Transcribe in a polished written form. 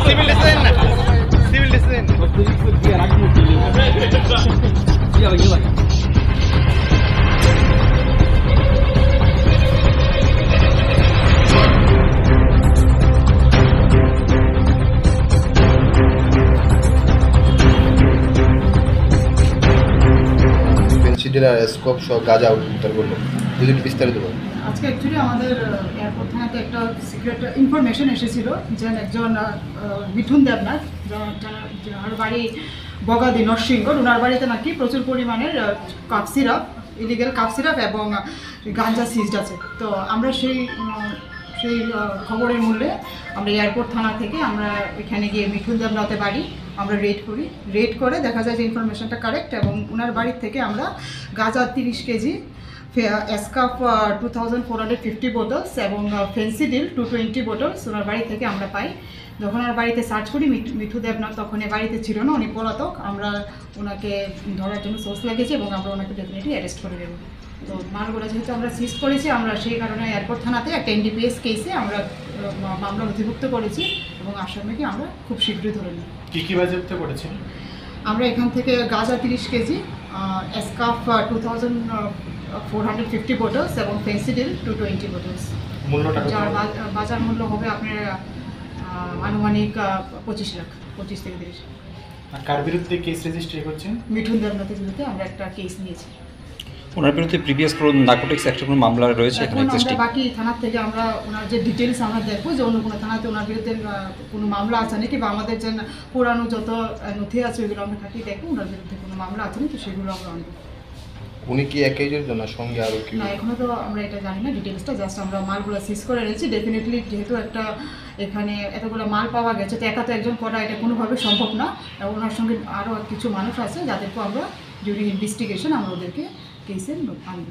Civil ডিসেন না civil ডিসেন আর scope সহ গাঁজা উদ্ধার করলো, যদি বিস্তারিত বলুন। আজকে অ্যাকচুয়ালি আমাদের এয়ারপোর্ট থানাতে একটা সিক্রেট ইনফরমেশন এসেছিল যে একজন মিঠুন দেবনাথ, যার বাড়ি বগাদি নরসিংগড়, ওনার বাড়িতে নাকি প্রচুর পরিমাণের cough syrup, illegal cough syrup এবং গাঞ্জা সিজড আছে। তো আমরা সেই খবরের মূল্যে আমরা এয়ারপোর্ট থানা থেকে আমরা এখানে গিয়ে মিঠুন দেবনাথের বাড়ি আমরা রেড করে দেখা যায় যে ইনফরমেশনটা কারেক্ট, এবং ওনার বাড়ির থেকে আমরা গাঁজা 30 কেজি, এসকাফ 2450 বোতলস এবং ফেন্সিডিল 220 বোতলস ওনার বাড়ি থেকে আমরা পাই। যখন ওনার বাড়িতে সার্চ করি, মিঠু দেবনাথ তখন এ বাড়িতে ছিল না, উনি পলাতক। আমরা ওনাকে ধরার জন্য সোর্স লাগিয়েছি এবং আমরা ওনাকে ডেফিনেটলি অ্যারেস্ট করে দেবো। তো মালগুলো যেহেতু আমরা সিজ করেছি, আমরা সেই কারণে এয়ারপোর্ট থানাতে একটা NDPS কেসে আমরা মামলা নথিভুক্ত করেছি এবং আসামিকে আমরা খুব শীঘ্রই ধরে নিই। কী বাজেয়াপ্ত করেছেন? আমরা এখান থেকে গাঁজা 30 কেজি, এসকাফ 2450 বোতলস এবং ফেন্সিডিল 220 বোতলস। মূল্যটা যার বাজার মূল্য হবে আপনার আনুমানিক 25 লাখ, 25 থেকে 30। আর কার বিরুদ্ধে কেস রেজিস্ট্রি করছেন? মিঠুন দেবনাথের বিরুদ্ধে আমরা একটা কেস নিয়েছি। ওনার বিরুদ্ধে প্রিভিয়াস নার্কোটিক্স অ্যাক্টের কোনো মামলা রয়েছে এখানে এক্সিস্টিং? বাকি থানার থেকে আমরা ওনার যে ডিটেলস আমরা দেখবো যে অন্য কোনো থানাতে ওনার বিরুদ্ধে কোনো মামলা আছে নাকি, বা আমাদের যে পুরানো যত নথি আছে ওইগুলো আমরা খাটিয়ে দেখবো ওনার বিরুদ্ধে কোনো মামলা আছে নাকি, তো সেগুলো আমরা আনবো। উনি কি একাই জড়িত না সঙ্গে আরও কি? না, এখনও তো আমরা এটা জানি না ডিটেলসটা, জাস্ট আমরা মালগুলো সিজ করে রয়েছি। ডেফিনেটলি যেহেতু একটা এখানে এতগুলো মাল পাওয়া গেছে, তো একা তো একজন করা এটা কোনোভাবে সম্ভব না। ওনার সঙ্গে আরও কিছু মানুষ আছে যাদেরকে আমরা ডিউরিং ইনভেস্টিগেশন আমরা ওদেরকে কেসে আনবো।